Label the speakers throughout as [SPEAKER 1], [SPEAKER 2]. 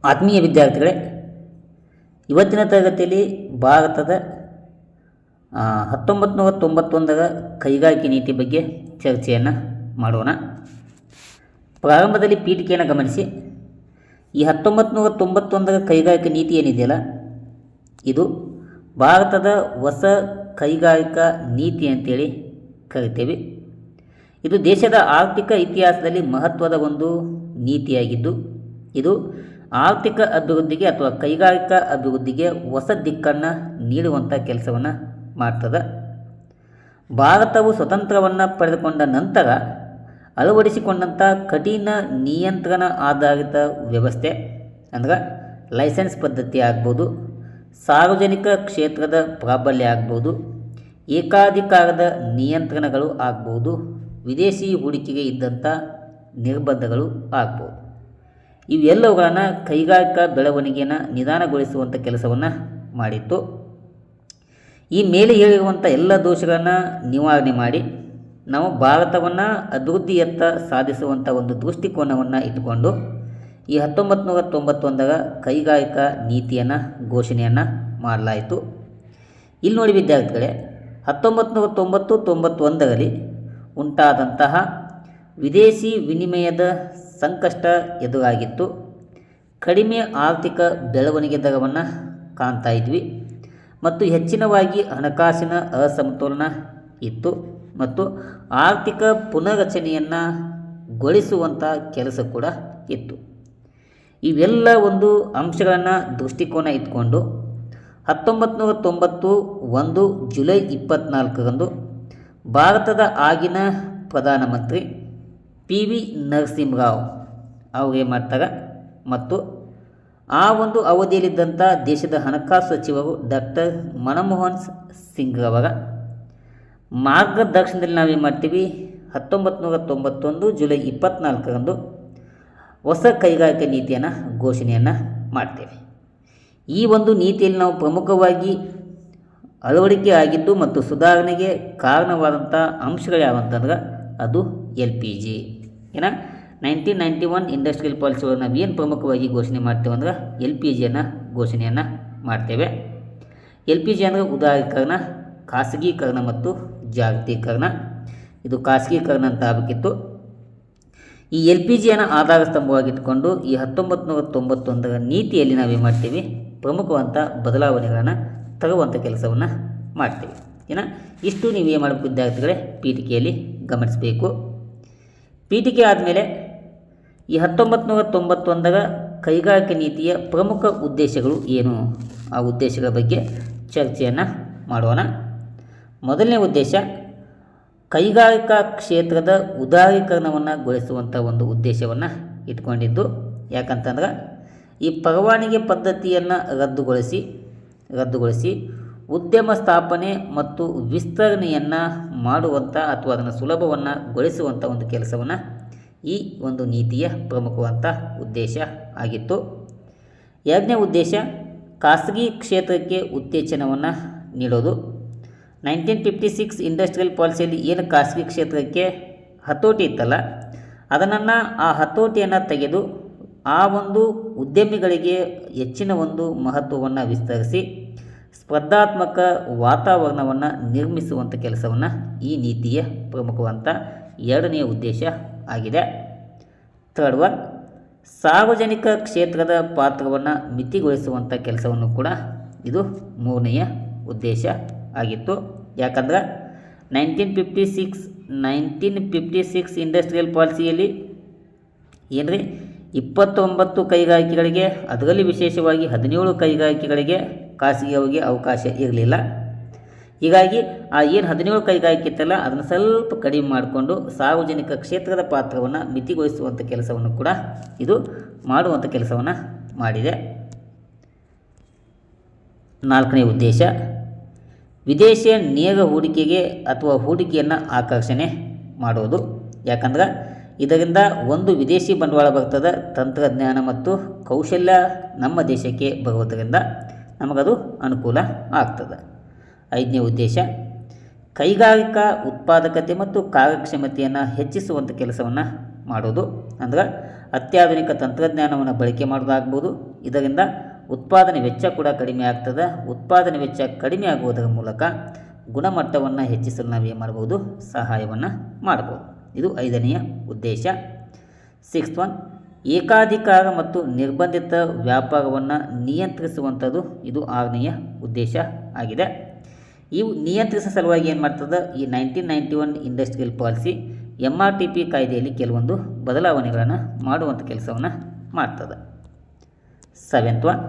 [SPEAKER 1] ಆತ್ಮೀಯ ವಿದ್ಯಾರ್ಥಿಗಳೇ, ಇವತ್ತಿನ ತರಗತಿಯಲ್ಲಿ ಭಾರತದ 1991ರ ಕೈಗಾರಿಕೆ ನೀತಿ ಬಗ್ಗೆ ಚರ್ಚೆಯನ್ನು ಮಾಡೋಣ. ಪ್ರಾರಂಭದಲ್ಲಿ ಪೀಠಿಕೆಯನ್ನು ಗಮನಿಸಿ. ಈ 1991ರ ಕೈಗಾರಿಕಾ ನೀತಿ ಏನಿದೆಯಲ್ಲ, ಇದು ಭಾರತದ ಹೊಸ ಕೈಗಾರಿಕಾ ನೀತಿ ಅಂತೇಳಿ ಕರಿತೇವೆ. ಇದು ದೇಶದ ಆರ್ಥಿಕ ಇತಿಹಾಸದಲ್ಲಿ ಮಹತ್ವದ ಒಂದು ನೀತಿಯಾಗಿದ್ದು, ಇದು ಆರ್ಥಿಕ ಅಭಿವೃದ್ಧಿಗೆ ಅಥವಾ ಕೈಗಾರಿಕಾ ಅಭಿವೃದ್ಧಿಗೆ ಹೊಸ ದಿಕ್ಕನ್ನು ನೀಡುವಂಥ ಕೆಲಸವನ್ನು ಮಾಡ್ತದೆ. ಭಾರತವು ಸ್ವತಂತ್ರವನ್ನು ಪಡೆದುಕೊಂಡ ನಂತರ ಅಳವಡಿಸಿಕೊಂಡಂಥ ಕಠಿಣ ನಿಯಂತ್ರಣ ಆಧಾರಿತ ವ್ಯವಸ್ಥೆ ಅಂದ್ರೆ ಲೈಸೆನ್ಸ್ ಪದ್ಧತಿ ಆಗ್ಬೋದು, ಸಾರ್ವಜನಿಕ ಕ್ಷೇತ್ರದ ಪ್ರಾಬಲ್ಯ ಆಗ್ಬೋದು, ಏಕಾಧಿಕಾರದ ನಿಯಂತ್ರಣಗಳು ಆಗ್ಬೋದು, ವಿದೇಶಿ ಹೂಡಿಕೆಗೆ ಇದ್ದಂಥ ನಿರ್ಬಂಧಗಳು ಆಗ್ಬೋದು. ಇವೆಲ್ಲವುಗಳನ್ನು ಕೈಗಾರಿಕಾ ಬೆಳವಣಿಗೆಯನ್ನು ನಿಧಾನಗೊಳಿಸುವಂಥ ಕೆಲಸವನ್ನು ಮಾಡಿತ್ತು. ಈ ಮೇಲೆ ಹೇಳಿರುವಂಥ ಎಲ್ಲ ದೋಷಗಳನ್ನು ನಿವಾರಣೆ ಮಾಡಿ ನಾವು ಭಾರತವನ್ನು ಅಭಿವೃದ್ಧಿಯತ್ತ ಸಾಧಿಸುವಂಥ ಒಂದು ದೃಷ್ಟಿಕೋನವನ್ನು ಇಟ್ಟುಕೊಂಡು ಈ 1991ರ ಕೈಗಾರಿಕಾ ನೀತಿಯನ್ನು ಘೋಷಣೆಯನ್ನು ಮಾಡಲಾಯಿತು. ಇಲ್ಲಿ ನೋಡಿ ವಿದ್ಯಾರ್ಥಿಗಳೇ, 1990-91ರಲ್ಲಿ ಉಂಟಾದಂತಹ ವಿದೇಶಿ ವಿನಿಮಯದ ಸಂಕಷ್ಟ ಎದುರಾಗಿತ್ತು. ಕಡಿಮೆ ಆರ್ಥಿಕ ಬೆಳವಣಿಗೆ ದರವನ್ನು ಕಾಣ್ತಾ ಇದ್ವಿ ಮತ್ತು ಹೆಚ್ಚಿನವಾಗಿ ಹಣಕಾಸಿನ ಅಸಮತೋಲನ ಇತ್ತು ಮತ್ತು ಆರ್ಥಿಕ ಪುನರ್ರಚನೆಯನ್ನು ಗೊಳಿಸುವಂಥ ಕೆಲಸ ಕೂಡ ಇತ್ತು. ಇವೆಲ್ಲ ಒಂದು ಅಂಶಗಳನ್ನು ದೃಷ್ಟಿಕೋನ ಇಟ್ಕೊಂಡು 1991 ಜುಲೈ 24ರಂದು ಭಾರತದ ಆಗಿನ ಪ್ರಧಾನಮಂತ್ರಿ PV ನರಸಿಂಹರಾವ್ ಅವರು ಏನು ಮಾಡ್ತಾರೆ ಮತ್ತು ಆ ಒಂದು ಅವಧಿಯಲ್ಲಿದ್ದಂಥ ದೇಶದ ಹಣಕಾಸು ಸಚಿವರು ಡಾಕ್ಟರ್ ಮನಮೋಹನ್ ಸಿಂಗ್ರವರ ಮಾರ್ಗದರ್ಶನದಲ್ಲಿ ನಾವೇನು ಮಾಡ್ತೀವಿ, 1991 ಜುಲೈ 24ರಂದು ಹೊಸ ಕೈಗಾರಿಕಾ ನೀತಿಯನ್ನು ಘೋಷಣೆಯನ್ನು ಮಾಡ್ತೇವೆ. ಈ ಒಂದು ನೀತಿಯಲ್ಲಿ ನಾವು ಪ್ರಮುಖವಾಗಿ ಅಳವಡಿಕೆ ಆಗಿದ್ದು ಮತ್ತು ಸುಧಾರಣೆಗೆ ಕಾರಣವಾದಂಥ ಅಂಶಗಳು ಯಾವಂತಂದ್ರೆ ಅದು LPG. 1991 ಇಂಡಸ್ಟ್ರಿಯಲ್ ಪಾಲಿಸಿ ಒಳಗೆ ನಾವು ಏನು ಪ್ರಮುಖವಾಗಿ ಘೋಷಣೆ ಮಾಡ್ತೇವೆ ಅಂದ್ರೆ LPGಯನ್ನು ಘೋಷಣೆಯನ್ನು ಮಾಡ್ತೇವೆ. LPG ಅಂದರೆ ಉದಾರೀಕರಣ, ಖಾಸಗೀಕರಣ ಮತ್ತು ಜಾಗತೀಕರಣ. ಇದು ಖಾಸಗೀಕರಣ ಅಂತ ಆಗಬೇಕಿತ್ತು. ಈ LPGಯನ್ನು ಆಧಾರ ಸ್ತಂಭವಾಗಿಟ್ಕೊಂಡು ಈ 1991ರ ನೀತಿಯಲ್ಲಿ ನಾವೇನು ಮಾಡ್ತೀವಿ, ಪ್ರಮುಖವಂಥ ಬದಲಾವಣೆಗಳನ್ನು ತರುವಂಥ ಕೆಲಸವನ್ನು ಮಾಡ್ತೀವಿ. ಇಷ್ಟು ನೀವೇನು ಮಾಡಬೇಕು ವಿದ್ಯಾರ್ಥಿಗಳೇ, ಪೀಠಿಕೆಯಲ್ಲಿ ಗಮನಿಸಬೇಕು. ಪೀಠಿಕೆ ಆದಮೇಲೆ ಈ 1991ರ ಕೈಗಾರಿಕಾ ನೀತಿಯ ಪ್ರಮುಖ ಉದ್ದೇಶಗಳು ಏನು, ಆ ಉದ್ದೇಶಗಳ ಬಗ್ಗೆ ಚರ್ಚೆಯನ್ನು ಮಾಡೋಣ. ಮೊದಲನೇ ಉದ್ದೇಶ ಕೈಗಾರಿಕಾ ಕ್ಷೇತ್ರದ ಉದಾರೀಕರಣವನ್ನು ಗೊಳಿಸುವಂಥ ಒಂದು ಉದ್ದೇಶವನ್ನು ಇಟ್ಕೊಂಡಿದ್ದು. ಯಾಕಂತಂದ್ರೆ ಈ ಪರವಾನಗಿ ಪದ್ಧತಿಯನ್ನು ರದ್ದುಗೊಳಿಸಿ ಉದ್ಯಮ ಸ್ಥಾಪನೆ ಮತ್ತು ವಿಸ್ತರಣೆಯನ್ನು ಮಾಡುವಂಥ ಅಥವಾ ಅದನ್ನು ಸುಲಭವನ್ನು ಗೊಳಿಸುವಂಥ ಒಂದು ಕೆಲಸವನ್ನು ಈ ಒಂದು ನೀತಿಯ ಪ್ರಮುಖವಂಥ ಉದ್ದೇಶ ಆಗಿತ್ತು. ಎರಡನೇ ಉದ್ದೇಶ ಖಾಸಗಿ ಕ್ಷೇತ್ರಕ್ಕೆ ಉತ್ತೇಜನವನ್ನು ನೀಡೋದು. 1956 ಇಂಡಸ್ಟ್ರಿಯಲ್ ಪಾಲಿಸಿಯಲ್ಲಿ ಏನು ಖಾಸಗಿ ಕ್ಷೇತ್ರಕ್ಕೆ ಹತೋಟಿ ಇತ್ತಲ್ಲ, ಅದನ್ನು ಆ ಹತೋಟಿಯನ್ನು ತೆಗೆದು ಆ ಒಂದು ಉದ್ಯಮಿಗಳಿಗೆ ಹೆಚ್ಚಿನ ಒಂದು ಮಹತ್ವವನ್ನು ವಿಸ್ತರಿಸಿ ಸ್ಪರ್ಧಾತ್ಮಕ ವಾತಾವರಣವನ್ನು ನಿರ್ಮಿಸುವಂಥ ಕೆಲಸವನ್ನು ಈ ನೀತಿಯ ಪ್ರಮುಖವಂಥ ಎರಡನೆಯ ಉದ್ದೇಶ ಆಗಿದೆ. ಥರ್ಡ್ ಒನ್, ಸಾರ್ವಜನಿಕ ಕ್ಷೇತ್ರದ ಪಾತ್ರವನ್ನು ಮಿತಿಗೊಳಿಸುವಂಥ ಕೆಲಸವನ್ನು ಕೂಡ ಇದು ಮೂರನೆಯ ಉದ್ದೇಶ ಆಗಿತ್ತು. ಯಾಕಂದ್ರೆ 1956 ಇಂಡಸ್ಟ್ರಿಯಲ್ ಪಾಲಿಸಿಯಲ್ಲಿ ಏನ್ರಿ 29 ಕೈಗಾರಿಕೆಗಳಿಗೆ, ಅದರಲ್ಲಿ ವಿಶೇಷವಾಗಿ 17 ಕೈಗಾರಿಕೆಗಳಿಗೆ ಖಾಸಗಿಯವರಿಗೆ ಅವಕಾಶ ಇರಲಿಲ್ಲ. ಹೀಗಾಗಿ ಆ ಏನು 17 ಕೈಗಾರಿಕೆ ಇತ್ತಲ್ಲ, ಅದನ್ನು ಸ್ವಲ್ಪ ಕಡಿಮೆ ಮಾಡಿಕೊಂಡು ಸಾರ್ವಜನಿಕ ಕ್ಷೇತ್ರದ ಪಾತ್ರವನ್ನು ಮಿತಿಗೊಳಿಸುವಂಥ ಕೆಲಸವನ್ನು ಕೂಡ ಇದು ಮಾಡುವಂಥ ಕೆಲಸವನ್ನು ಮಾಡಿದೆ. ನಾಲ್ಕನೇ ಉದ್ದೇಶ ವಿದೇಶಿಯ ನೇರ ಹೂಡಿಕೆಗೆ ಅಥವಾ ಹೂಡಿಕೆಯನ್ನು ಆಕರ್ಷಣೆ ಮಾಡೋದು. ಯಾಕಂದ್ರೆ ಇದರಿಂದ ಒಂದು ವಿದೇಶಿ ಬಂಡವಾಳ ಬರ್ತದೆ, ತಂತ್ರಜ್ಞಾನ ಮತ್ತು ಕೌಶಲ್ಯ ನಮ್ಮ ದೇಶಕ್ಕೆ ಬರುವುದರಿಂದ ನಮಗದು ಅನುಕೂಲ ಆಗ್ತದೆ. ಐದನೇ ಉದ್ದೇಶ ಕೈಗಾರಿಕಾ ಉತ್ಪಾದಕತೆ ಮತ್ತು ಕಾರ್ಯಕ್ಷಮತೆಯನ್ನು ಹೆಚ್ಚಿಸುವಂಥ ಕೆಲಸವನ್ನು ಮಾಡೋದು. ಅಂದ್ರೆ ಅತ್ಯಾಧುನಿಕ ತಂತ್ರಜ್ಞಾನವನ್ನು ಬಳಕೆ ಮಾಡೋದಾಗ್ಬೋದು, ಇದರಿಂದ ಉತ್ಪಾದನೆ ವೆಚ್ಚ ಕೂಡ ಕಡಿಮೆ ಆಗ್ತದೆ. ಉತ್ಪಾದನೆ ವೆಚ್ಚ ಕಡಿಮೆ ಆಗುವುದರ ಮೂಲಕ ಗುಣಮಟ್ಟವನ್ನು ಹೆಚ್ಚಿಸಲು ನಾವು ಏನು ಮಾಡ್ಬೋದು, ಸಹಾಯವನ್ನು ಮಾಡ್ಬೋದು. ಇದು 5ನೆಯ ಉದ್ದೇಶ. 6th ಒನ್, ಏಕಾಧಿಕಾರ ಮತ್ತು ನಿರ್ಬಂಧಿತ ವ್ಯಾಪಾರವನ್ನು ನಿಯಂತ್ರಿಸುವಂಥದ್ದು. ಇದು 6ನೆಯ ಉದ್ದೇಶ ಆಗಿದೆ. ಇವು ನಿಯಂತ್ರಿಸುವ ಸಲುವಾಗಿ ಏನು ಮಾಡ್ತದೆ, ಈ 1991 ಇಂಡಸ್ಟ್ರಿಯಲ್ ಪಾಲಿಸಿ MRTP ಕಾಯ್ದೆಯಲ್ಲಿ ಕೆಲವೊಂದು ಬದಲಾವಣೆಗಳನ್ನು ಮಾಡುವಂಥ ಕೆಲಸವನ್ನು ಮಾಡ್ತದೆ. 7th ಒನ್,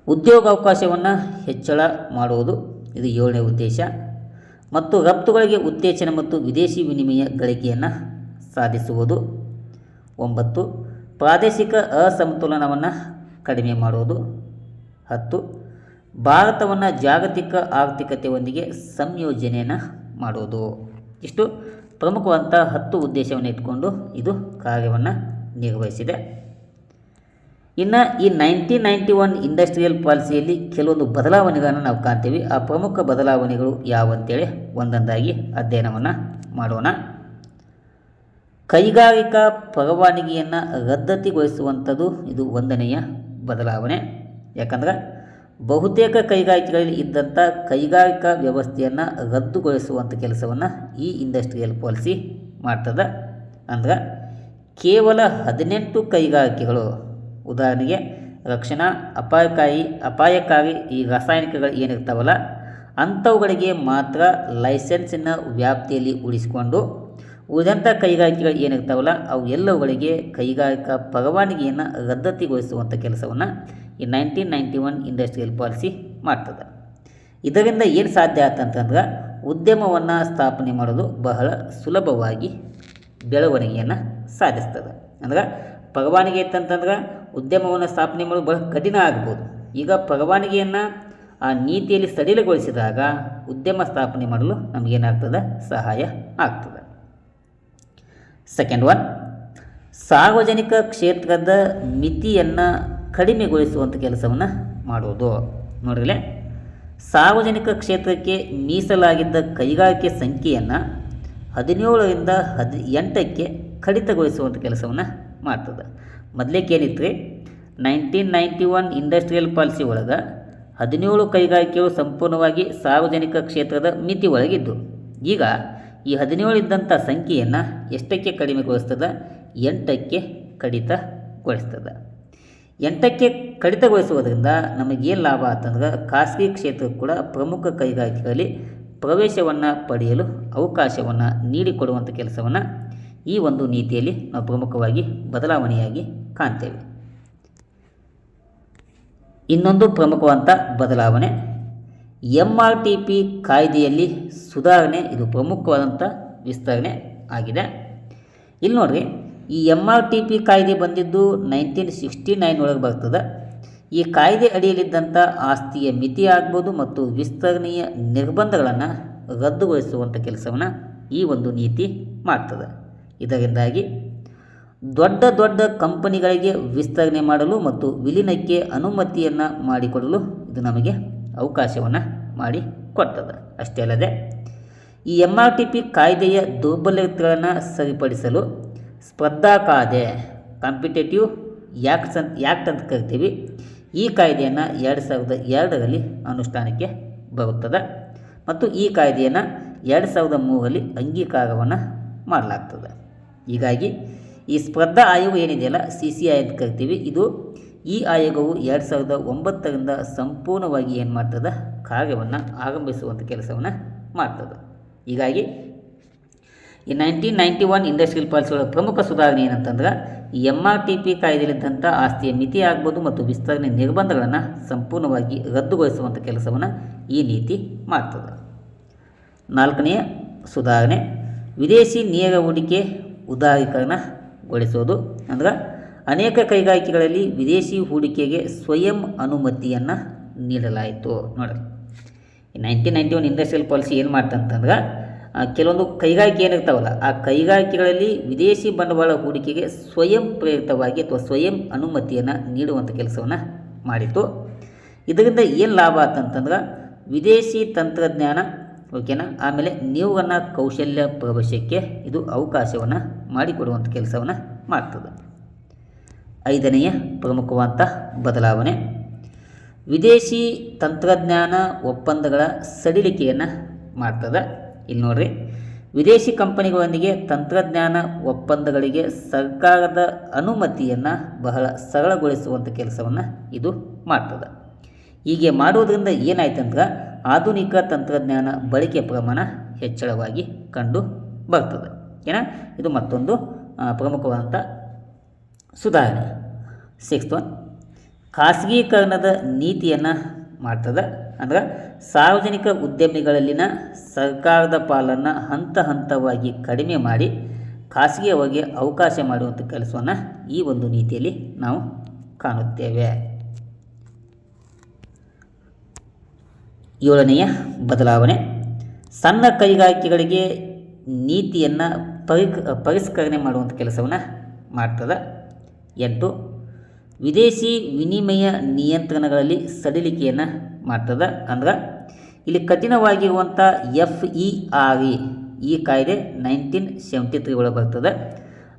[SPEAKER 1] ಉದ್ಯೋಗಾವಕಾಶವನ್ನು ಹೆಚ್ಚಳ ಮಾಡುವುದು. ಇದು 7ನೇ ಉದ್ದೇಶ. ಮತ್ತು ರಫ್ತುಗಳಿಗೆ ಉತ್ತೇಜನ ಮತ್ತು ವಿದೇಶಿ ವಿನಿಮಯ ಗಳಿಕೆಯನ್ನು ಸಾಧಿಸುವುದು. 9, ಪ್ರಾದೇಶಿಕ ಅಸಮತೋಲನವನ್ನು ಕಡಿಮೆ ಮಾಡುವುದು. 10, ಭಾರತವನ್ನು ಜಾಗತಿಕ ಆರ್ಥಿಕತೆಯೊಂದಿಗೆ ಸಂಯೋಜನೆಯನ್ನು ಮಾಡುವುದು. ಇಷ್ಟು ಪ್ರಮುಖವಾದಂಥ 10 ಉದ್ದೇಶವನ್ನು ಇಟ್ಕೊಂಡು ಇದು ಕಾರ್ಯವನ್ನು ನಿರ್ವಹಿಸಿದೆ. ಇನ್ನು ಈ 1991 ಇಂಡಸ್ಟ್ರಿಯಲ್ ಪಾಲಿಸಿಯಲ್ಲಿ ಕೆಲವೊಂದು ಬದಲಾವಣೆಗಳನ್ನು ನಾವು ಕಾಣ್ತೀವಿ. ಆ ಪ್ರಮುಖ ಬದಲಾವಣೆಗಳು ಯಾವಂತೇಳಿ ಒಂದೊಂದಾಗಿ ಅಧ್ಯಯನವನ್ನು ಮಾಡೋಣ. ಕೈಗಾರಿಕಾ ಪರವಾನಗಿಯನ್ನು ರದ್ದತಿಗೊಳಿಸುವಂಥದ್ದು. ಇದು 1ನೆಯ ಬದಲಾವಣೆ. ಯಾಕಂದ್ರೆ ಬಹುತೇಕ ಕೈಗಾರಿಕೆಗಳಲ್ಲಿ ಇದ್ದಂಥ ಕೈಗಾರಿಕಾ ವ್ಯವಸ್ಥೆಯನ್ನು ರದ್ದುಗೊಳಿಸುವಂಥ ಕೆಲಸವನ್ನು ಈ ಇಂಡಸ್ಟ್ರಿಯಲ್ ಪಾಲಿಸಿ ಮಾಡ್ತದೆ. ಅಂದ್ರೆ ಕೇವಲ 18 ಕೈಗಾರಿಕೆಗಳು, ಉದಾಹರಣೆಗೆ ರಕ್ಷಣಾ ಅಪಾಯಕಾರಿ ಈ ರಾಸಾಯನಿಕಗಳು ಏನಿರ್ತಾವಲ್ಲ ಅಂಥವುಗಳಿಗೆ ಮಾತ್ರ ಲೈಸೆನ್ಸಿನ ವ್ಯಾಪ್ತಿಯಲ್ಲಿ ಉಳಿಸಿಕೊಂಡು ಉಳಿದಂಥ ಕೈಗಾರಿಕೆಗಳು ಏನಿರ್ತಾವಲ್ಲ ಅವು ಎಲ್ಲವುಗಳಿಗೆ ಕೈಗಾರಿಕಾ ಪರವಾನಗಿಯನ್ನು ರದ್ದತಿಗೊಳಿಸುವಂಥ ಕೆಲಸವನ್ನು ಈ 1991 ಇಂಡಸ್ಟ್ರಿಯಲ್ ಪಾಲಿಸಿ ಮಾಡ್ತದೆ. ಇದರಿಂದ ಏನು ಸಾಧ್ಯ ಆತಂತಂದ್ರೆ ಉದ್ಯಮವನ್ನು ಸ್ಥಾಪನೆ ಮಾಡೋದು ಬಹಳ ಸುಲಭವಾಗಿ ಬೆಳವಣಿಗೆಯನ್ನು ಸಾಧಿಸ್ತದೆ. ಅಂದ್ರೆ ಪರವಾನಗಿ ಇತ್ತಂತಂದ್ರೆ ಉದ್ಯಮವನ್ನು ಸ್ಥಾಪನೆ ಮಾಡೋದು ಬಹಳ ಕಠಿಣ ಆಗ್ಬೋದು. ಈಗ ಪರವಾನಗಿಯನ್ನು ಆ ನೀತಿಯಲ್ಲಿ ಸಡಿಲಗೊಳಿಸಿದಾಗ ಉದ್ಯಮ ಸ್ಥಾಪನೆ ಮಾಡಲು ನಮಗೇನಾಗ್ತದೆ, ಸಹಾಯ ಆಗ್ತದೆ. 2nd ಒನ್, ಸಾರ್ವಜನಿಕ ಕ್ಷೇತ್ರದ ಮಿತಿಯನ್ನು ಕಡಿಮೆಗೊಳಿಸುವಂಥ ಕೆಲಸವನ್ನು ಮಾಡುವುದು. ನೋಡಿರಲೇ, ಸಾರ್ವಜನಿಕ ಕ್ಷೇತ್ರಕ್ಕೆ ಮೀಸಲಾಗಿದ್ದ ಕೈಗಾರಿಕೆ ಸಂಖ್ಯೆಯನ್ನು 17ರಿಂದ 18ಕ್ಕೆ ಕಡಿತಗೊಳಿಸುವಂಥ ಕೆಲಸವನ್ನು ಮಾಡ್ತದೆ. ಮೊದಲೇಕೇನಿತ್ತು, 1991 ಇಂಡಸ್ಟ್ರಿಯಲ್ ಪಾಲಿಸಿ ಒಳಗೆ 17 ಕೈಗಾರಿಕೆಗಳು ಸಂಪೂರ್ಣವಾಗಿ ಸಾರ್ವಜನಿಕ ಕ್ಷೇತ್ರದ ಮಿತಿ ಒಳಗಿದ್ದು, ಈಗ ಈ 17 ಇದ್ದಂಥ ಸಂಖ್ಯೆಯನ್ನು ಎಷ್ಟಕ್ಕೆ ಕಡಿಮೆಗೊಳಿಸ್ತದೆ, 8ಕ್ಕೆ ಕಡಿತಗೊಳಿಸ್ತದೆ. 8ಕ್ಕೆ ಕಡಿತಗೊಳಿಸುವುದರಿಂದ ನಮಗೇನು ಲಾಭ ಅಂತಂದ್ರೆ ಖಾಸಗಿ ಕ್ಷೇತ್ರಕ್ಕೂ ಕೂಡ ಪ್ರಮುಖ ಕೈಗಾರಿಕೆಗಳಲ್ಲಿ ಪ್ರವೇಶವನ್ನು ಪಡೆಯಲು ಅವಕಾಶವನ್ನು ನೀಡಿಕೊಡುವಂಥ ಕೆಲಸವನ್ನು ಈ ಒಂದು ನೀತಿಯಲ್ಲಿ ನಾವು ಪ್ರಮುಖವಾಗಿ ಬದಲಾವಣೆಯಾಗಿ ಕಾಣ್ತೇವೆ. ಇನ್ನೊಂದು ಪ್ರಮುಖವಾದಂಥ ಬದಲಾವಣೆ MRTP ಕಾಯ್ದೆಯಲ್ಲಿ ಸುಧಾರಣೆ. ಇದು ಪ್ರಮುಖವಾದಂಥ ವಿಸ್ತರಣೆ ಆಗಿದೆ. ಇಲ್ಲಿ ನೋಡ್ರಿ, ಈ MRTP ಕಾಯ್ದೆ ಬಂದಿದ್ದು 1969 ಒಳಗೆ ಬರ್ತದೆ. ಈ ಕಾಯ್ದೆ ಅಡಿಯಲ್ಲಿದ್ದಂಥ ಆಸ್ತಿಯ ಮಿತಿ ಆಗ್ಬೋದು ಮತ್ತು ವಿಸ್ತರಣೆಯ ನಿರ್ಬಂಧಗಳನ್ನು ರದ್ದುಗೊಳಿಸುವಂಥ ಕೆಲಸವನ್ನು ಈ ಒಂದು ನೀತಿ ಮಾಡ್ತದೆ. ಇದರಿಂದಾಗಿ ದೊಡ್ಡ ದೊಡ್ಡ ಕಂಪನಿಗಳಿಗೆ ವಿಸ್ತರಣೆ ಮಾಡಲು ಮತ್ತು ವಿಲೀನಕ್ಕೆ ಅನುಮತಿಯನ್ನು ಮಾಡಿಕೊಡಲು ಇದು ನಮಗೆ ಅವಕಾಶವನ್ನು ಮಾಡಿಕೊಡ್ತದೆ. ಅಷ್ಟೇ ಅಲ್ಲದೆ ಈ MRTP ಕಾಯ್ದೆಯ ದುರ್ಬಲತೆಗಳನ್ನು ಸರಿಪಡಿಸಲು ಸ್ಪರ್ಧಾ ಕಾಯ್ದೆ, ಕಾಂಪಿಟೇಟಿವ್ ಆ್ಯಕ್ಟ್ ಅಂತ ಕರಿತೀವಿ, ಈ ಕಾಯ್ದೆಯನ್ನು 2002ರಲ್ಲಿ ಅನುಷ್ಠಾನಕ್ಕೆ ಬರುತ್ತದೆ ಮತ್ತು ಈ ಕಾಯ್ದೆಯನ್ನು 2003ರಲ್ಲಿ ಅಂಗೀಕಾರವನ್ನು ಮಾಡಲಾಗ್ತದೆ. ಹೀಗಾಗಿ ಈ ಸ್ಪರ್ಧಾ ಆಯೋಗ ಏನಿದೆಯಲ್ಲ, CCI ಅಂತ ಕರಿತೀವಿ, ಈ ಆಯೋಗವು 2009ರಿಂದ ಸಂಪೂರ್ಣವಾಗಿ ಏನು ಮಾಡ್ತದೆ, ಕಾರ್ಯವನ್ನು ಆರಂಭಿಸುವಂಥ ಕೆಲಸವನ್ನು ಮಾಡ್ತದೆ. ಹೀಗಾಗಿ ಈ 1991 ಇಂಡಸ್ಟ್ರಿಯಲ್ ಪಾಲಿಸಿಗಳ ಪ್ರಮುಖ ಸುಧಾರಣೆ ಏನಂತಂದ್ರೆ ಈ MRTP ಕಾಯ್ದೆಯಲ್ಲಿದ್ದಂಥ ಆಸ್ತಿಯ ಮಿತಿ ಆಗ್ಬೋದು ಮತ್ತು ವಿಸ್ತರಣೆ ನಿರ್ಬಂಧಗಳನ್ನು ಸಂಪೂರ್ಣವಾಗಿ ರದ್ದುಗೊಳಿಸುವಂಥ ಕೆಲಸವನ್ನು ಈ ನೀತಿ ಮಾಡ್ತದೆ. 4ನೆಯ ಸುಧಾರಣೆ ವಿದೇಶಿ ನೇರ ಹೂಡಿಕೆ ಉದಾರೀಕರಣಗೊಳಿಸೋದು. ಅಂದ್ರೆ ಅನೇಕ ಕೈಗಾರಿಕೆಗಳಲ್ಲಿ ವಿದೇಶಿ ಹೂಡಿಕೆಗೆ ಸ್ವಯಂ ಅನುಮತಿಯನ್ನು ನೀಡಲಾಯಿತು. ನೋಡಿ, 1991 ಇಂಡಸ್ಟ್ರಿಯಲ್ ಪಾಲಿಸಿ ಏನು ಮಾಡ್ತಂತಂದ್ರೆ ಕೆಲವೊಂದು ಕೈಗಾರಿಕೆ ಏನಿರ್ತಾವಲ್ಲ ಆ ಕೈಗಾರಿಕೆಗಳಲ್ಲಿ ವಿದೇಶಿ ಬಂಡವಾಳ ಹೂಡಿಕೆಗೆ ಸ್ವಯಂ ಪ್ರೇರಿತವಾಗಿ ಅಥವಾ ಸ್ವಯಂ ಅನುಮತಿಯನ್ನು ನೀಡುವಂಥ ಕೆಲಸವನ್ನು ಮಾಡಿತು. ಇದರಿಂದ ಏನು ಲಾಭ ಆತಂತಂದ್ರೆ ವಿದೇಶಿ ತಂತ್ರಜ್ಞಾನ, ಓಕೆನಾ, ಆಮೇಲೆ ನ್ಯೂವನ್ನ ಕೌಶಲ್ಯ ಪ್ರವೇಶಕ್ಕೆ ಇದು ಅವಕಾಶವನ್ನು ಮಾಡಿಕೊಡುವಂಥ ಕೆಲಸವನ್ನು ಮಾಡ್ತದೆ. ಐದನೆಯ ಪ್ರಮುಖವಾದಂಥ ಬದಲಾವಣೆ. ವಿದೇಶಿ ತಂತ್ರಜ್ಞಾನ ಒಪ್ಪಂದಗಳ ಸಡಿಲಿಕೆಯನ್ನು ಮಾಡ್ತದೆ. ಇಲ್ಲಿ ನೋಡ್ರಿ, ವಿದೇಶಿ ಕಂಪನಿಗಳೊಂದಿಗೆ ತಂತ್ರಜ್ಞಾನ ಒಪ್ಪಂದಗಳಿಗೆ ಸರ್ಕಾರದ ಅನುಮತಿಯನ್ನು ಬಹಳ ಸರಳಗೊಳಿಸುವಂಥ ಕೆಲಸವನ್ನು ಇದು ಮಾಡ್ತದೆ. ಹೀಗೆ ಮಾಡುವುದರಿಂದ ಏನಾಯ್ತಂದ್ರೆ ಆಧುನಿಕ ತಂತ್ರಜ್ಞಾನ ಬಳಕೆ ಪ್ರಮಾಣ ಹೆಚ್ಚಳವಾಗಿ ಕಂಡು ಬರ್ತದೆ. ಇದು ಮತ್ತೊಂದು ಪ್ರಮುಖವಾದಂಥ ಸುಧಾರಣೆ. 6th ಒನ್, ಖಾಸಗೀಕರಣದ ನೀತಿಯನ್ನು ಮಾಡ್ತದೆ. ಅಂದ್ರೆ ಸಾರ್ವಜನಿಕ ಉದ್ಯಮಿಗಳಲ್ಲಿನ ಸರ್ಕಾರದ ಪಾಲನ್ನು ಹಂತ ಹಂತವಾಗಿ ಕಡಿಮೆ ಮಾಡಿ ಖಾಸಗಿಯವರಿಗೆ ಅವಕಾಶ ಮಾಡುವಂಥ ಕೆಲಸವನ್ನು ಈ ಒಂದು ನೀತಿಯಲ್ಲಿ ನಾವು ಕಾಣುತ್ತೇವೆ. 7ನೆಯ ಬದಲಾವಣೆ, ಸಣ್ಣ ಕೈಗಾರಿಕೆಗಳಿಗೆ ನೀತಿಯನ್ನು ಪರಿಷ್ಕರಣೆ ಮಾಡುವಂಥ ಕೆಲಸವನ್ನು ಮಾಡ್ತದೆ. 8, ವಿದೇಶಿ ವಿನಿಮಯ ನಿಯಂತ್ರಣಗಳಲ್ಲಿ ಸಡಿಲಿಕೆಯನ್ನು ಮಾಡ್ತದೆ. ಅಂದ್ರೆ ಇಲ್ಲಿ ಕಠಿಣವಾಗಿರುವಂಥ FERA ಈ ಕಾಯ್ದೆ 1973 ಒಳಗೆ ಬರ್ತದೆ.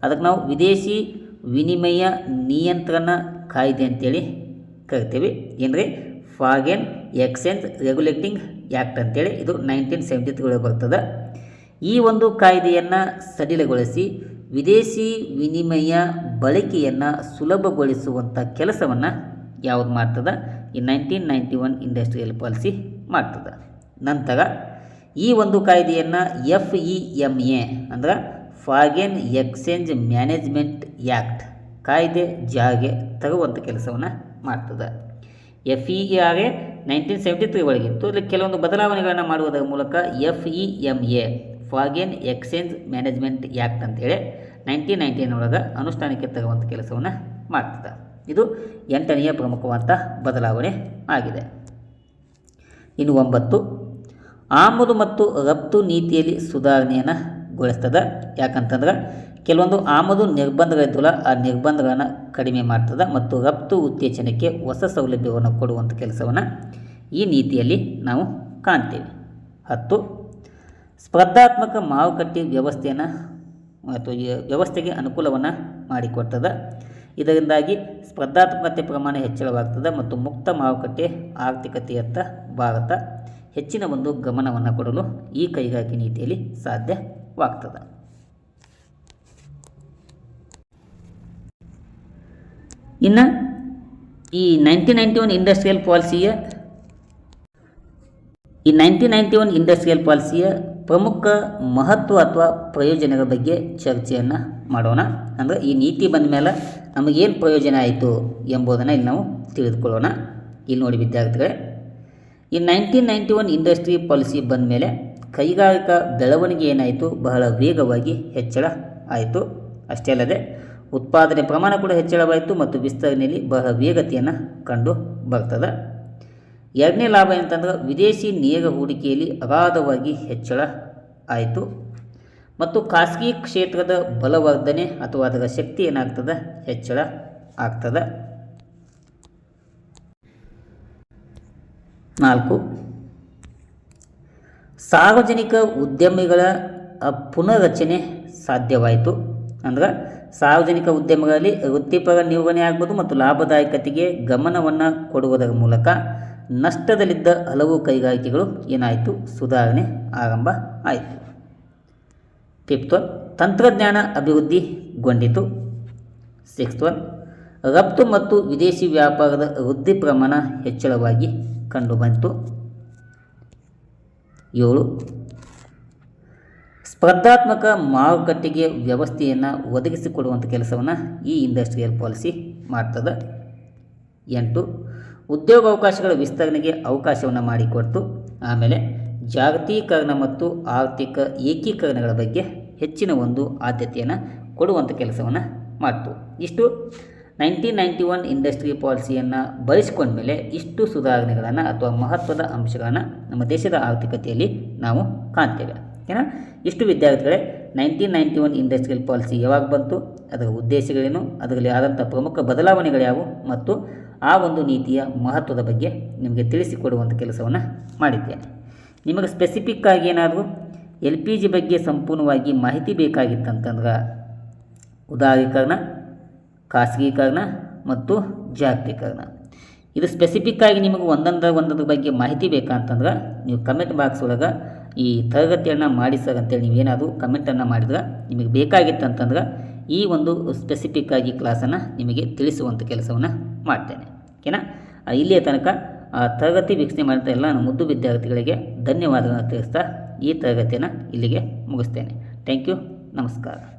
[SPEAKER 1] ಅದಕ್ಕೆ ನಾವು ವಿದೇಶಿ ವಿನಿಮಯ ನಿಯಂತ್ರಣ ಕಾಯ್ದೆ ಅಂತೇಳಿ ಕರಿತೀವಿ. ಏನ್ರಿ, ಫಾರಿನ್ ಎಕ್ಸ್ಚೇಂಜ್ ರೆಗ್ಯುಲೇಟಿಂಗ್ ಆ್ಯಕ್ಟ್ ಅಂತೇಳಿ ಇದು 1973 ಒಳಗೆ ಬರ್ತದೆ. ಈ ಒಂದು ಕಾಯ್ದೆಯನ್ನು ಸಡಿಲಗೊಳಿಸಿ ವಿದೇಶಿ ವಿನಿಮಯ ಬಳಕೆಯನ್ನು ಸುಲಭಗೊಳಿಸುವಂಥ ಕೆಲಸವನ್ನು ಯಾವುದು ಮಾಡ್ತದೆ, ಈ 1991 ಇಂಡಸ್ಟ್ರಿಯಲ್ ಪಾಲಿಸಿ ಮಾಡ್ತದೆ. ನಂತರ ಈ ಒಂದು ಕಾಯ್ದೆಯನ್ನು FEMA ಅಂದ್ರೆ ಫಾರಿನ್ ಎಕ್ಸ್ಚೇಂಜ್ ಮ್ಯಾನೇಜ್ಮೆಂಟ್ ಆ್ಯಕ್ಟ್ ಕಾಯ್ದೆ ಜಾರಿಗೆ ತರುವಂಥ ಕೆಲಸವನ್ನು ಮಾಡ್ತದೆ. FERA 1973 ಒಳಗಿತ್ತು. ಇಲ್ಲಿ ಕೆಲವೊಂದು ಬದಲಾವಣೆಗಳನ್ನು ಮಾಡುವುದರ ಮೂಲಕ FEMA foreign exchange management act ಅಂತೇಳಿ 1999 ಒಳಗೆ ಅನುಷ್ಠಾನಕ್ಕೆ ತರುವಂಥ ಕೆಲಸವನ್ನು ಮಾಡ್ತದೆ. ಇದು 8ನೆಯ ಪ್ರಮುಖವಾದಂಥ ಬದಲಾವಣೆ ಆಗಿದೆ. ಇನ್ನು 9, ಆಮದು ಮತ್ತು ರಫ್ತು ನೀತಿಯಲ್ಲಿ ಸುಧಾರಣೆಯನ್ನು ಗೊಳಿಸ್ತದೆ. ಯಾಕಂತಂದ್ರೆ ಕೆಲವೊಂದು ಆಮದು ನಿರ್ಬಂಧಗಳಿದ್ದಲ್ಲ, ಆ ನಿರ್ಬಂಧಗಳನ್ನು ಕಡಿಮೆ ಮಾಡ್ತದೆ ಮತ್ತು ರಫ್ತು ಉತ್ತೇಜನಕ್ಕೆ ಹೊಸ ಸೌಲಭ್ಯವನ್ನು ಕೊಡುವಂಥ ಕೆಲಸವನ್ನು ಈ ನೀತಿಯಲ್ಲಿ ನಾವು ಕಾಣ್ತೇವೆ. 10, ಸ್ಪರ್ಧಾತ್ಮಕ ಮಾರುಕಟ್ಟೆ ವ್ಯವಸ್ಥೆಯನ್ನು ಮತ್ತು ವ್ಯವಸ್ಥೆಗೆ ಅನುಕೂಲವನ್ನು ಮಾಡಿಕೊಡ್ತದೆ. ಇದರಿಂದಾಗಿ ಸ್ಪರ್ಧಾತ್ಮಕತೆ ಪ್ರಮಾಣ ಹೆಚ್ಚಳವಾಗ್ತದೆ ಮತ್ತು ಮುಕ್ತ ಮಾರುಕಟ್ಟೆ ಆರ್ಥಿಕತೆಯತ್ತ ಭಾರತ ಹೆಚ್ಚಿನ ಒಂದು ಗಮನವನ್ನು ಕೊಡಲು ಈ ಕೈಗಾರಿಕೆ ನೀತಿಯಲ್ಲಿ ಸಾಧ್ಯವಾಗ್ತದೆ. ಇನ್ನು ಈ 1991 ಇಂಡಸ್ಟ್ರಿಯಲ್ ಪಾಲಿಸಿಯ ಪ್ರಮುಖ ಮಹತ್ವ ಅಥವಾ ಪ್ರಯೋಜನಗಳ ಬಗ್ಗೆ ಚರ್ಚೆಯನ್ನು ಮಾಡೋಣ. ಅಂದರೆ ಈ ನೀತಿ ಬಂದ ಮೇಲೆ ನಮಗೇನು ಪ್ರಯೋಜನ ಆಯಿತು ಎಂಬುದನ್ನು ಇಲ್ಲಿ ನಾವು ತಿಳಿದುಕೊಳ್ಳೋಣ. ಇಲ್ಲಿ ನೋಡಿ ವಿದ್ಯಾರ್ಥಿಗಳೇ, ಈ 1991 ಇಂಡಸ್ಟ್ರಿ ಪಾಲಿಸಿ ಬಂದ ಮೇಲೆ ಕೈಗಾರಿಕಾ ಬೆಳವಣಿಗೆ ಏನಾಯಿತು, ಬಹಳ ವೇಗವಾಗಿ ಹೆಚ್ಚಳ ಆಯಿತು. ಅಷ್ಟೇ ಅಲ್ಲದೆ ಉತ್ಪಾದನೆ ಪ್ರಮಾಣ ಕೂಡ ಹೆಚ್ಚಳವಾಯಿತು ಮತ್ತು ವಿಸ್ತರಣೆಯಲ್ಲಿ ಬಹಳ ವೇಗತೆಯನ್ನು ಕಂಡು ಬರ್ತದೆ. 2ನೇ ಲಾಭ ಏನಂತಂದ್ರೆ ವಿದೇಶಿ ನೇರ ಹೂಡಿಕೆಯಲ್ಲಿ ಅಗಾಧವಾಗಿ ಹೆಚ್ಚಳ ಆಯಿತು ಮತ್ತು ಖಾಸಗಿ ಕ್ಷೇತ್ರದ ಬಲವರ್ಧನೆ ಅಥವಾ ಅದರ ಶಕ್ತಿ ಏನಾಗ್ತದೆ, ಹೆಚ್ಚಳ ಆಗ್ತದೆ. 4, ಸಾರ್ವಜನಿಕ ಉದ್ಯಮಿಗಳ ಪುನರ್ರಚನೆ ಸಾಧ್ಯವಾಯಿತು. ಅಂದ್ರೆ ಸಾರ್ವಜನಿಕ ಉದ್ಯಮಗಳಲ್ಲಿ ವೃತ್ತಿಪರ ನಿರ್ವಹಣೆ ಆಗ್ಬೋದು ಮತ್ತು ಲಾಭದಾಯಕತೆಗೆ ಗಮನವನ್ನು ಕೊಡುವುದರ ಮೂಲಕ ನಷ್ಟದಲ್ಲಿದ್ದ ಹಲವು ಕೈಗಾರಿಕೆಗಳು ಏನಾಯಿತು, ಸುಧಾರಣೆ ಆರಂಭ ಆಯಿತು. 5th ಒನ್, ತಂತ್ರಜ್ಞಾನ ಅಭಿವೃದ್ಧಿಗೊಂಡಿತು. 6th ಒನ್, ರಫ್ತು ಮತ್ತು ವಿದೇಶಿ ವ್ಯಾಪಾರದ ವೃದ್ಧಿ ಪ್ರಮಾಣ ಹೆಚ್ಚಳವಾಗಿ ಕಂಡುಬಂತು. 7, ಸ್ಪರ್ಧಾತ್ಮಕ ಮಾರುಕಟ್ಟೆಗೆ ವ್ಯವಸ್ಥೆಯನ್ನು ಒದಗಿಸಿಕೊಡುವಂಥ ಕೆಲಸವನ್ನು ಈ ಇಂಡಸ್ಟ್ರಿಯಲ್ ಪಾಲಿಸಿ ಮಾಡ್ತದೆ. 8, ಉದ್ಯೋಗಾವಕಾಶಗಳ ವಿಸ್ತರಣೆಗೆ ಅವಕಾಶವನ್ನು ಮಾಡಿಕೊಡ್ತು. ಆಮೇಲೆ ಜಾಗತೀಕರಣ ಮತ್ತು ಆರ್ಥಿಕ ಏಕೀಕರಣಗಳ ಬಗ್ಗೆ ಹೆಚ್ಚಿನ ಒಂದು ಆದ್ಯತೆಯನ್ನು ಕೊಡುವಂಥ ಕೆಲಸವನ್ನು ಮಾಡ್ತು. ಇಷ್ಟು 1991 ಇಂಡಸ್ಟ್ರಿ ಪಾಲಿಸಿಯನ್ನು ಬಳಸಿಕೊಂಡ ಮೇಲೆ ಇಷ್ಟು ಸುಧಾರಣೆಗಳನ್ನು ಅಥವಾ ಮಹತ್ವದ ಅಂಶಗಳನ್ನು ನಮ್ಮ ದೇಶದ ಆರ್ಥಿಕತೆಯಲ್ಲಿ ನಾವು ಕಾಣ್ತೇವೆ. ಇಷ್ಟು ವಿದ್ಯಾರ್ಥಿಗಳೇ 1991 ಇಂಡಸ್ಟ್ರಿಯಲ್ ಪಾಲಿಸಿ ಯಾವಾಗ ಬಂತು, ಅದರ ಉದ್ದೇಶಗಳೇನು, ಅದರಲ್ಲಿ ಆದಂಥ ಪ್ರಮುಖ ಬದಲಾವಣೆಗಳ್ಯಾವು ಮತ್ತು ಆ ಒಂದು ನೀತಿಯ ಮಹತ್ವದ ಬಗ್ಗೆ ನಿಮಗೆ ತಿಳಿಸಿಕೊಡುವಂಥ ಕೆಲಸವನ್ನು ಮಾಡಿದ್ದೇನೆ. ನಿಮಗೆ ಸ್ಪೆಸಿಫಿಕ್ ಆಗಿ ಏನಾದರೂ LPG ಬಗ್ಗೆ ಸಂಪೂರ್ಣವಾಗಿ ಮಾಹಿತಿ ಬೇಕಾಗಿತ್ತಂತಂದ್ರೆ ಉದಾರೀಕರಣ ಖಾಸಗೀಕರಣ ಮತ್ತು ಜಾಗತೀಕರಣ. ಇದು ಸ್ಪೆಸಿಫಿಕ್ಕಾಗಿ ನಿಮಗೆ ಒಂದೊಂದ್ರ ಬಗ್ಗೆ ಮಾಹಿತಿ ಬೇಕಂತಂದ್ರೆ ನೀವು ಕಮೆಂಟ್ ಬಾಕ್ಸ್ ಒಳಗೆ ಈ ತರಗತಿಯನ್ನು ಮಾಡಿ ಸರ್ ಅಂತೇಳಿ ನೀವೇನಾದರೂ ಕಮೆಂಟನ್ನು ಮಾಡಿದ್ರೆ ನಿಮಗೆ ಬೇಕಾಗಿತ್ತಂತಂದ್ರೆ ಈ ಒಂದು ಸ್ಪೆಸಿಫಿಕ್ಕಾಗಿ ಕ್ಲಾಸನ್ನು ನಿಮಗೆ ತಿಳಿಸುವಂಥ ಕೆಲಸವನ್ನು ಮಾಡ್ತೇನೆ. ಓಕೆನಾ? ಇಲ್ಲಿಯ ತನಕ ತರಗತಿ ವೀಕ್ಷಣೆ ಮಾಡಿದ ಎಲ್ಲ ಮುದ್ದು ವಿದ್ಯಾರ್ಥಿಗಳಿಗೆ ಧನ್ಯವಾದಗಳನ್ನು ತಿಳಿಸ್ತಾ ಈ ತರಗತಿಯನ್ನು ಇಲ್ಲಿಗೆ ಮುಗಿಸ್ತೇನೆ. Thank you. ನಮಸ್ಕಾರ.